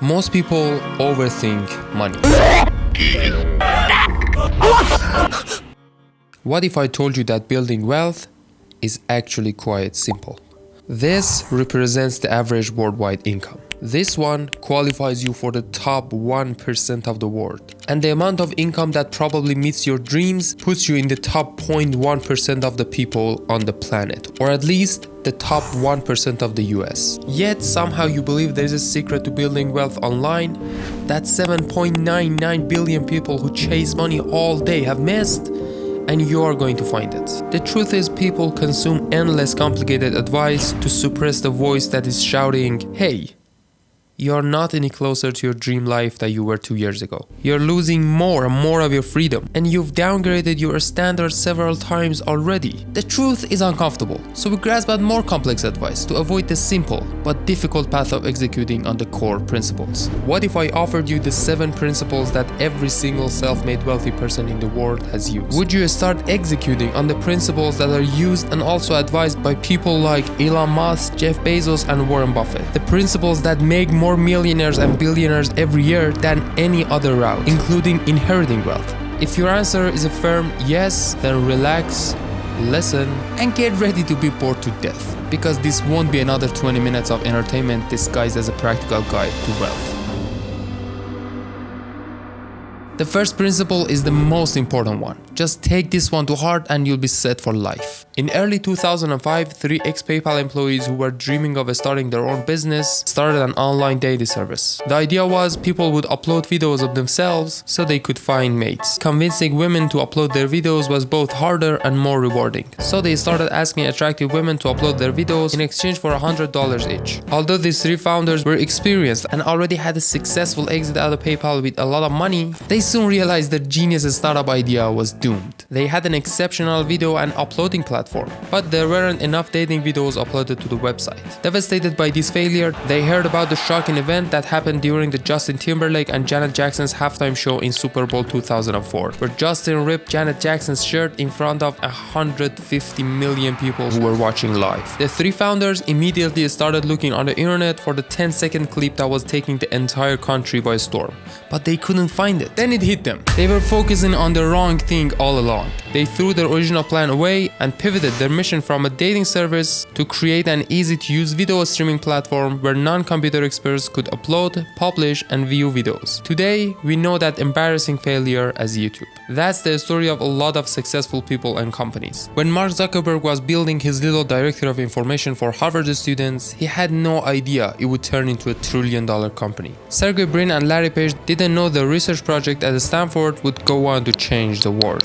Most people overthink money. What if I told you that building wealth is actually quite simple? This represents the average worldwide income. This one qualifies you for the top 1% of the world. And the amount of income that probably meets your dreams puts you in the top 0.1% of the people on the planet, or at least the top 1% of the US. Yet somehow you believe there is a secret to building wealth online that 7.99 billion people who chase money all day have missed, and you are going to find it. The truth is, people consume endless complicated advice to suppress the voice that is shouting, "Hey, you're not any closer to your dream life than you were 2 years ago. You're losing more and more of your freedom, and you've downgraded your standards several times already." The truth is uncomfortable, so we grasp at more complex advice to avoid the simple but difficult path of executing on the core principles. What if I offered you the 7 principles that every single self-made wealthy person in the world has used? Would you start executing on the principles that are used and also advised by people like Elon Musk, Jeff Bezos, and Warren Buffett? The principles that make more millionaires and billionaires every year than any other route, including inheriting wealth. If your answer is a firm yes, then relax, listen, and get ready to be bored to death, because this won't be another 20 minutes of entertainment disguised as a practical guide to wealth. The first principle is the most important one. Just take this one to heart and you'll be set for life. In early 2005, 3 ex-PayPal employees who were dreaming of starting their own business started an online dating service. The idea was people would upload videos of themselves so they could find mates. Convincing women to upload their videos was both harder and more rewarding. So they started asking attractive women to upload their videos in exchange for $100 each. Although these 3 founders were experienced and already had a successful exit out of PayPal with a lot of money, they soon realized their genius startup idea was doomed. They had an exceptional video and uploading platform, but there weren't enough dating videos uploaded to the website. Devastated by this failure, they heard about the shocking event that happened during the Justin Timberlake and Janet Jackson's halftime show in Super Bowl 2004, where Justin ripped Janet Jackson's shirt in front of 150 million people who were watching live. The 3 founders immediately started looking on the internet for the 10-second clip that was taking the entire country by storm, but they couldn't find it. Then it hit them. They were focusing on the wrong thing all along. They threw their original plan away and pivoted their mission from a dating service to create an easy-to-use video streaming platform where non-computer experts could upload, publish, and view videos. Today, we know that embarrassing failure as YouTube. That's the story of a lot of successful people and companies. When Mark Zuckerberg was building his little directory of information for Harvard students, he had no idea it would turn into a $1 trillion company. Sergey Brin and Larry Page didn't know the research project at Stanford would go on to change the world.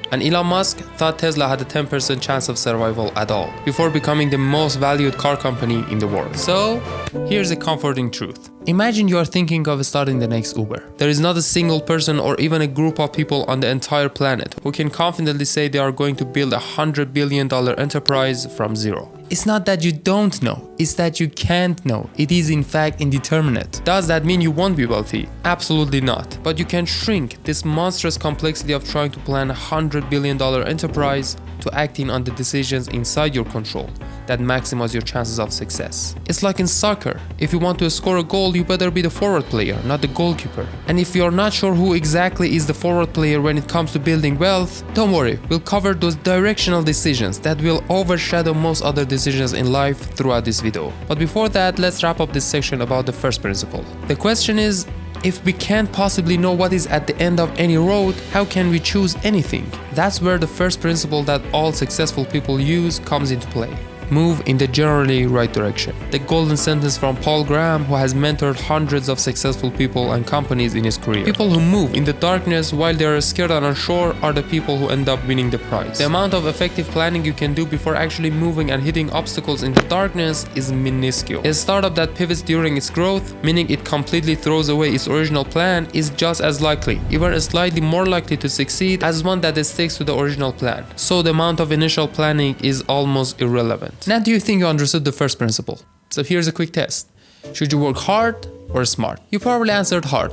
And Elon Musk thought Tesla had a 10% chance of survival at all, before becoming the most valued car company in the world. So, here's a comforting truth. Imagine you are thinking of starting the next Uber. There is not a single person or even a group of people on the entire planet who can confidently say they are going to build a $100 billion enterprise from zero. It's not that you don't know, it's that you can't know. It is in fact indeterminate. Does that mean you won't be wealthy? Absolutely not. But you can shrink this monstrous complexity of trying to plan a $100 billion enterprise to acting on the decisions inside your control that maximize your chances of success. It's like in soccer. If you want to score a goal, you better be the forward player, not the goalkeeper. And if you're not sure who exactly is the forward player when it comes to building wealth, don't worry, we'll cover those directional decisions that will overshadow most other decisions in life throughout this video. But before that, let's wrap up this section about the first principle. The question is, if we can't possibly know what is at the end of any road, how can we choose anything? That's where the first principle that all successful people use comes into play. Move in the generally right direction. The golden sentence from Paul Graham, who has mentored hundreds of successful people and companies in his career. People who move in the darkness while they are scared and unsure are the people who end up winning the prize. The amount of effective planning you can do before actually moving and hitting obstacles in the darkness is minuscule. A startup that pivots during its growth, meaning it completely throws away its original plan, is just as likely, even slightly more likely to succeed as one that sticks to the original plan. So the amount of initial planning is almost irrelevant. Now, do you think you understood the first principle? So here's a quick test. Should you work hard or smart? You probably answered hard.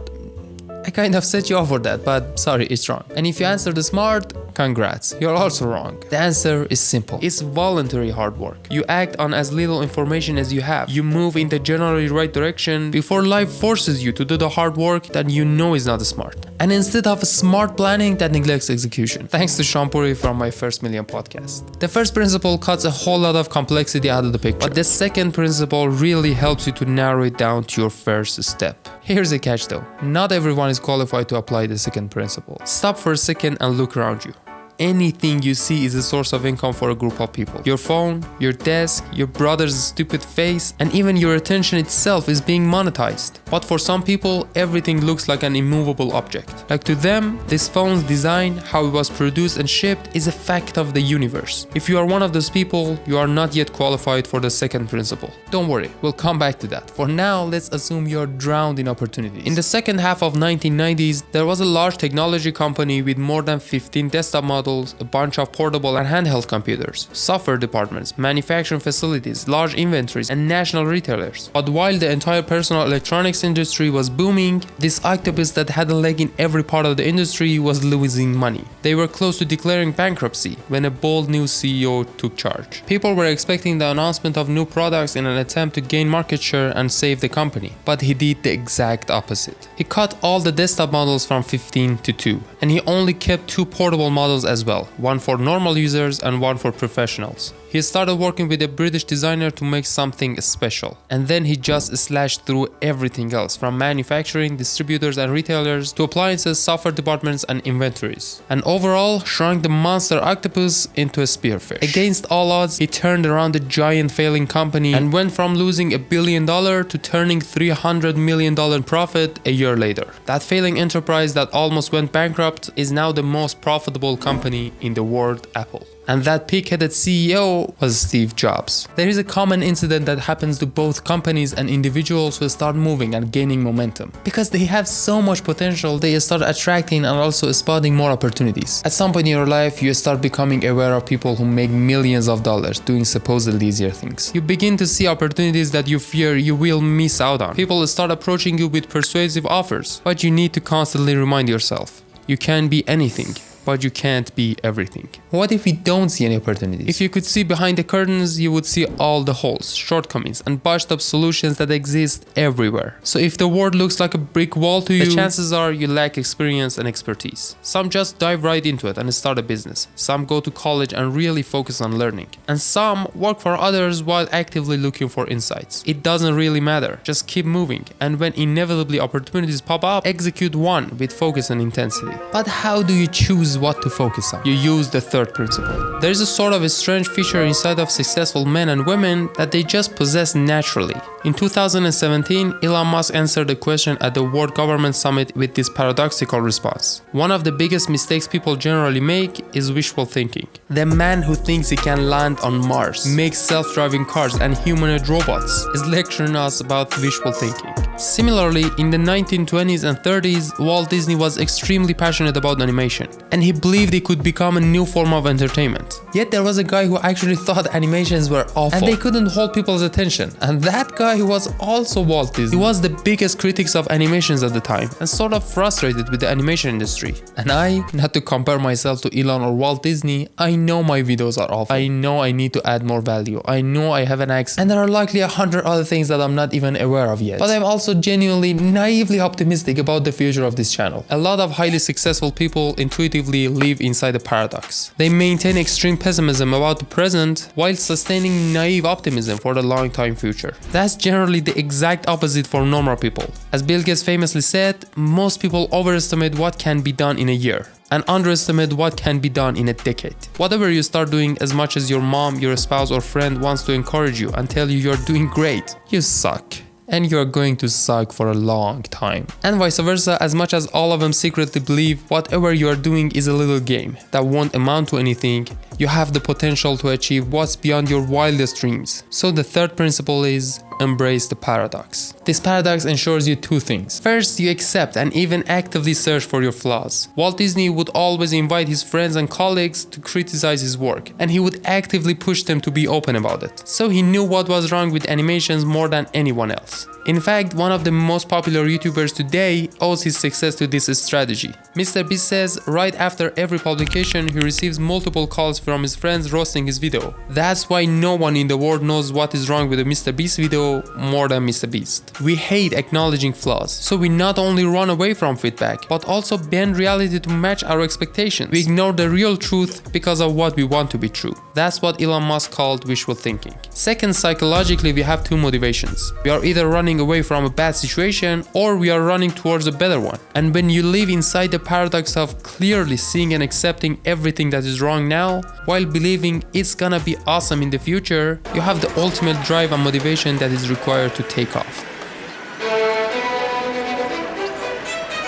I kind of set you off for that, but sorry, it's wrong. And if you answered smart, Congrats, you're also wrong. The answer is simple. It's voluntary hard work. You act on as little information as you have. You move in the generally right direction before life forces you to do the hard work that you know is not smart. And instead of smart planning that neglects execution. Thanks to Pourya from my First Million podcast. The first principle cuts a whole lot of complexity out of the picture. But the second principle really helps you to narrow it down to your first step. Here's a catch though. Not everyone is qualified to apply the second principle. Stop for a second and look around you. Anything you see is a source of income for a group of people. Your phone, your desk, your brother's stupid face, and even your attention itself is being monetized. But for some people, everything looks like an immovable object. Like to them, this phone's design, how it was produced and shipped, is a fact of the universe. If you are one of those people, you are not yet qualified for the second principle. Don't worry, we'll come back to that. For now, let's assume you're drowned in opportunities. In the second half of 1990s, there was a large technology company with more than 15 desktop models, a bunch of portable and handheld computers, software departments, manufacturing facilities, large inventories, and national retailers. But while the entire personal electronics industry was booming, this octopus that had a leg in every part of the industry was losing money. They were close to declaring bankruptcy when a bold new CEO took charge. People were expecting the announcement of new products in an attempt to gain market share and save the company, but he did the exact opposite. He cut all the desktop models from 15 to 2, and he only kept 2 portable models as well, one for normal users and one for professionals. He started working with a British designer to make something special. And then he just slashed through everything else, from manufacturing, distributors and retailers, to appliances, software departments and inventories. And overall, shrunk the monster octopus into a spearfish. Against all odds, he turned around the giant failing company and went from losing $1 billion to turning $300 million profit a year later. That failing enterprise that almost went bankrupt is now the most profitable company in the world, Apple. And that pig-headed CEO was Steve Jobs. There is a common incident that happens to both companies and individuals who start moving and gaining momentum. Because they have so much potential, they start attracting and also spotting more opportunities. At some point in your life, you start becoming aware of people who make millions of dollars doing supposedly easier things. You begin to see opportunities that you fear you will miss out on. People start approaching you with persuasive offers, but you need to constantly remind yourself, you can be anything, but you can't be everything. What if we don't see any opportunities? If you could see behind the curtains, you would see all the holes, shortcomings, and botched up solutions that exist everywhere. So if the world looks like a brick wall to you, the chances are you lack experience and expertise. Some just dive right into it and start a business. Some go to college and really focus on learning. And some work for others while actively looking for insights. It doesn't really matter. Just keep moving. And when inevitably opportunities pop up, execute one with focus and intensity. But how do you choose what to focus on? You use the third principle. There is a sort of a strange feature inside of successful men and women that they just possess naturally. In 2017, Elon Musk answered a question at the World Government Summit with this paradoxical response. One of the biggest mistakes people generally make is wishful thinking. The man who thinks he can land on Mars, make self-driving cars and humanoid robots is lecturing us about wishful thinking. Similarly, in the 1920s and 30s, Walt Disney was extremely passionate about animation, and he believed it could become a new form of entertainment. Yet there was a guy who actually thought animations were awful, and they couldn't hold people's attention. And that guy was also Walt Disney. He was the biggest critic of animations at the time, and sort of frustrated with the animation industry. And I, not to compare myself to Elon or Walt Disney, I know my videos are awful. I know I need to add more value. I know I have an accent, and there are likely 100 other things that I'm not even aware of yet. But I'm also genuinely, naively optimistic about the future of this channel. A lot of highly successful people intuitively live inside a paradox. They maintain extreme pessimism about the present while sustaining naive optimism for the long-time future. That's generally the exact opposite for normal people. As Bill Gates famously said, most people overestimate what can be done in a year and underestimate what can be done in a decade. Whatever you start doing, as much as your mom, your spouse or friend wants to encourage you and tell you you're doing great, you suck. And you're going to suck for a long time. And vice versa, as much as all of them secretly believe whatever you're doing is a little game that won't amount to anything, you have the potential to achieve what's beyond your wildest dreams. So the third principle is embrace the paradox. This paradox ensures you two things. First, you accept and even actively search for your flaws. Walt Disney would always invite his friends and colleagues to criticize his work, and he would actively push them to be open about it. So he knew what was wrong with animations more than anyone else. In fact, one of the most popular YouTubers today owes his success to this strategy. Mr. Beast says right after every publication he receives multiple calls from his friends roasting his video. That's why no one in the world knows what is wrong with a Mr. Beast video more than Mr. Beast. We hate acknowledging flaws, so we not only run away from feedback, but also bend reality to match our expectations. We ignore the real truth because of what we want to be true. That's what Elon Musk called wishful thinking. Second, psychologically we have two motivations. We are either running away from a bad situation or we are running towards a better one. And when you live inside the paradox of clearly seeing and accepting everything that is wrong now, while believing it's gonna be awesome in the future, you have the ultimate drive and motivation that is required to take off.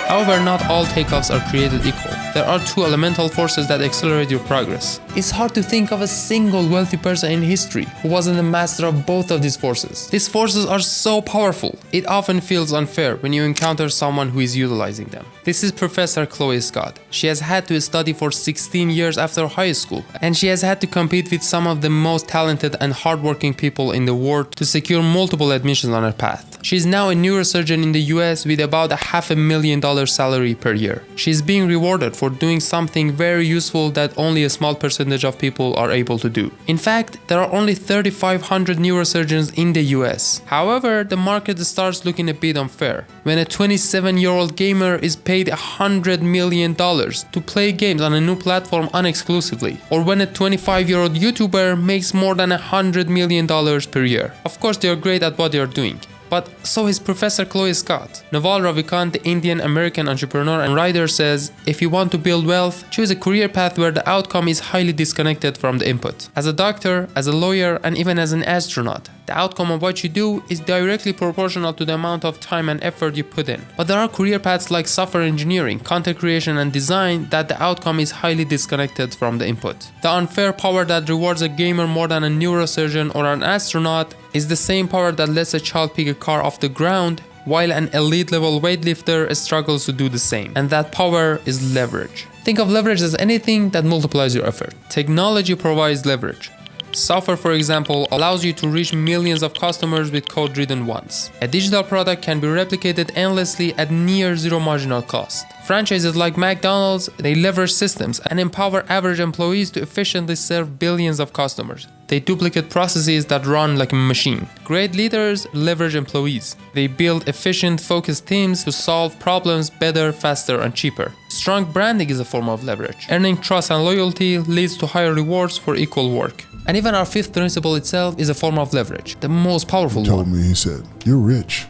However, not all takeoffs are created equal. There are two elemental forces that accelerate your progress. It's hard to think of a single wealthy person in history who wasn't a master of both of these forces. These forces are so powerful, it often feels unfair when you encounter someone who is utilizing them. This is Professor Chloe Scott. She has had to study for 16 years after high school, and she has had to compete with some of the most talented and hardworking people in the world to secure multiple admissions on her path. She is now a neurosurgeon in the US with about $500,000 salary per year. She is being rewarded for doing something very useful that only a small percentage of people are able to do. In fact, there are only 3,500 neurosurgeons in the US. However, the market starts looking a bit unfair. When a 27-year-old gamer is paid $100 million to play games on a new platform unexclusively, or when a 25-year-old YouTuber makes more than $100 million per year. Of course, they are great at what they are doing. But so is Professor Chloe Scott. Naval Ravikant, the Indian-American entrepreneur and writer, says, if you want to build wealth, choose a career path where the outcome is highly disconnected from the input. As a doctor, as a lawyer, and even as an astronaut, the outcome of what you do is directly proportional to the amount of time and effort you put in. But there are career paths like software engineering, content creation, and design that the outcome is highly disconnected from the input. The unfair power that rewards a gamer more than a neurosurgeon or an astronaut is the same power that lets a child pick a car off the ground while an elite level weightlifter struggles to do the same. And that power is leverage. Think of leverage as anything that multiplies your effort. Technology provides leverage. Software, for example, allows you to reach millions of customers with code written once. A digital product can be replicated endlessly at near zero marginal cost. Franchises like McDonald's, they leverage systems and empower average employees to efficiently serve billions of customers. They duplicate processes that run like a machine. Great leaders leverage employees. They build efficient, focused teams to solve problems better, faster, and cheaper. Strong branding is a form of leverage. Earning trust and loyalty leads to higher rewards for equal work. And even our fifth principle itself is a form of leverage, the most powerful one. He told me, he said, you're rich,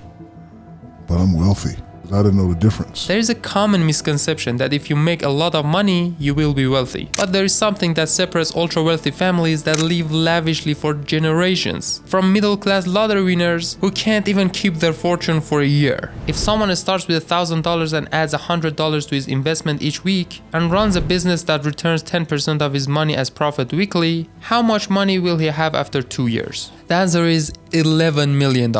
but I'm wealthy. I didn't know the difference. There is a common misconception that if you make a lot of money, you will be wealthy. But there is something that separates ultra-wealthy families that live lavishly for generations from middle-class lottery winners who can't even keep their fortune for a year. If someone starts with $1,000 and adds $100 to his investment each week and runs a business that returns 10% of his money as profit weekly, how much money will he have after 2 years? The answer is $11 million.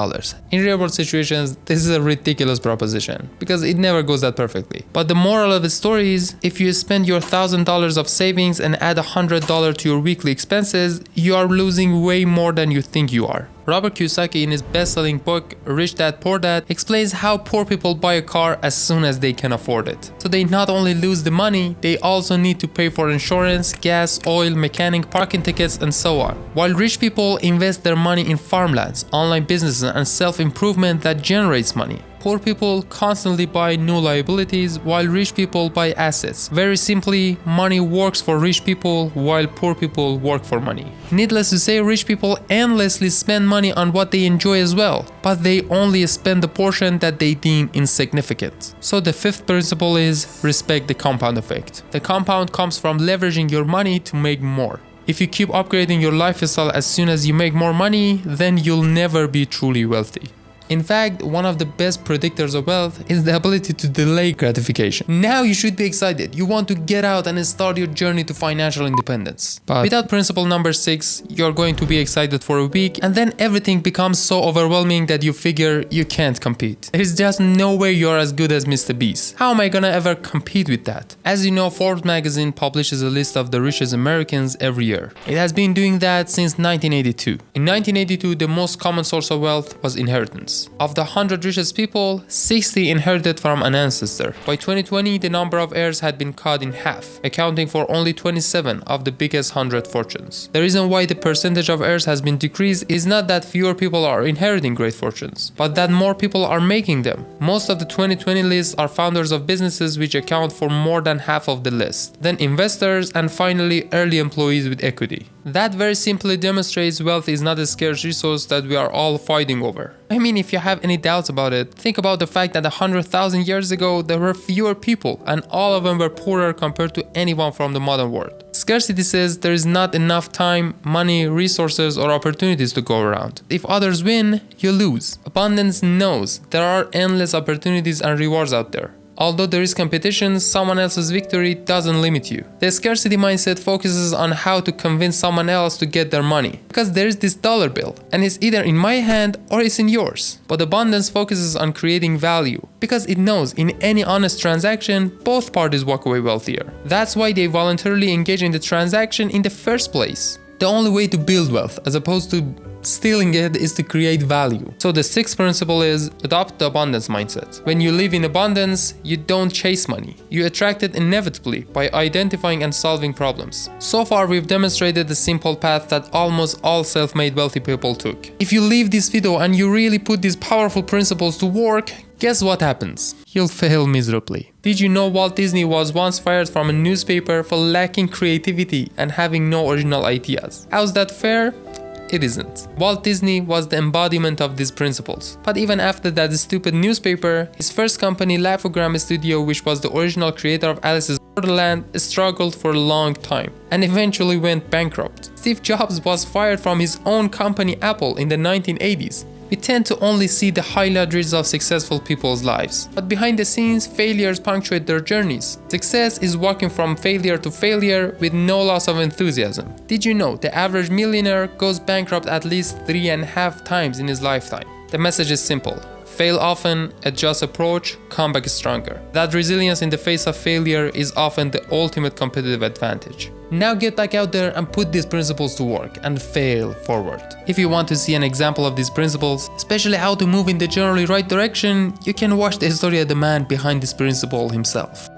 In real-world situations, this is a ridiculous proposition because it never goes that perfectly. But the moral of the story is, if you spend your $1,000 of savings and add $100 to your weekly expenses, you are losing way more than you think you are. Robert Kiyosaki, in his best-selling book Rich Dad Poor Dad, explains how poor people buy a car as soon as they can afford it. So they not only lose the money, they also need to pay for insurance, gas, oil, mechanic, parking tickets, and so on. While rich people invest their money in farmlands, online businesses, and self-improvement that generates money. Poor people constantly buy new liabilities while rich people buy assets. Very simply, money works for rich people while poor people work for money. Needless to say, rich people endlessly spend money on what they enjoy as well, but they only spend the portion that they deem insignificant. So the fifth principle is respect the compound effect. The compound comes from leveraging your money to make more. If you keep upgrading your lifestyle as soon as you make more money, then you'll never be truly wealthy. In fact, one of the best predictors of wealth is the ability to delay gratification. Now you should be excited. You want to get out and start your journey to financial independence. But without principle number 6, you're going to be excited for a week and then everything becomes so overwhelming that you figure you can't compete. There's just no way you're as good as Mr. Beast. How am I gonna ever compete with that? As you know, Forbes magazine publishes a list of the richest Americans every year. It has been doing that since 1982. In 1982, the most common source of wealth was inheritance. fortunes. Of the 100 richest people, 60 inherited from an ancestor. By 2020, the number of heirs had been cut in half, accounting for only 27 of the biggest 100 fortunes. The reason why the percentage of heirs has been decreased is not that fewer people are inheriting great fortunes, but that more people are making them. Most of the 2020 list are founders of businesses, which account for more than half of the list, then investors, and finally early employees with equity. That very simply demonstrates wealth is not a scarce resource that we are all fighting over. I mean, if you have any doubts about it, think about the fact that 100,000 years ago there were fewer people and all of them were poorer compared to anyone from the modern world. Scarcity says there is not enough time, money, resources, or opportunities to go around. If others win, you lose. Abundance knows there are endless opportunities and rewards out there. Although there is competition, someone else's victory doesn't limit you. The scarcity mindset focuses on how to convince someone else to get their money. Because there is this dollar bill, and it's either in my hand or it's in yours. But abundance focuses on creating value, because it knows in any honest transaction, both parties walk away wealthier. That's why they voluntarily engage in the transaction in the first place. The only way to build wealth, as opposed to stealing it, is to create value. So the sixth principle is adopt the abundance mindset. When you live in abundance, you don't chase money. You attract it inevitably by identifying and solving problems. So far, we've demonstrated the simple path that almost all self-made wealthy people took. If you leave this video and you really put these powerful principles to work, guess what happens? You'll fail miserably. Did you know Walt Disney was once fired from a newspaper for lacking creativity and having no original ideas? How's that fair? It isn't. Walt Disney was the embodiment of these principles. But even after that stupid newspaper, his first company, Laugh-O-Gram Studio, which was the original creator of Alice's Borderland, struggled for a long time and eventually went bankrupt. Steve Jobs was fired from his own company, Apple, in the 1980s. We tend to only see the highlight reels of successful people's lives, but behind the scenes, failures punctuate their journeys. Success is walking from failure to failure with no loss of enthusiasm. Did you know the average millionaire goes bankrupt at least 3.5 times in his lifetime? The message is simple. Fail often, adjust approach, come back stronger. That resilience in the face of failure is often the ultimate competitive advantage. Now get back out there and put these principles to work and fail forward. If you want to see an example of these principles, especially how to move in the generally right direction, you can watch the story of the man behind this principle himself.